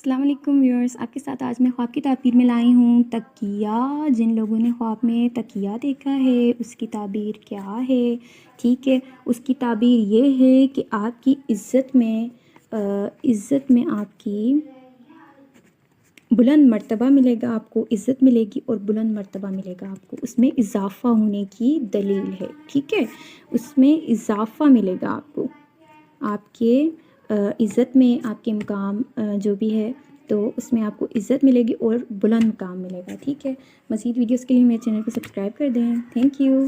अस्सलाम वालेकुम व्यूअर्स, आपके साथ आज मैं ख्वाब की ताबीर में लाई हूँ तकिया। जिन लोगों ने ख्वाब में तकिया देखा है उसकी ताबीर क्या है। ठीक है, उसकी ताबीर ये है कि आपकी इज़्ज़त में आपकी बुलंद मर्तबा मिलेगा, आपको इज़्ज़त मिलेगी और बुलंद मर्तबा मिलेगा आपको। उसमें इजाफ़ा होने की दलील है। ठीक है, उसमें इजाफ़ा मिलेगा आपको, आपके इज़्ज़त में, आपके मुकाम जो भी है तो उसमें आपको इज़्ज़त मिलेगी और बुलंद मुकाम मिलेगा। ठीक है, मज़ीद वीडियोज़ के लिए मेरे चैनल को सब्सक्राइब कर दें। Thank you.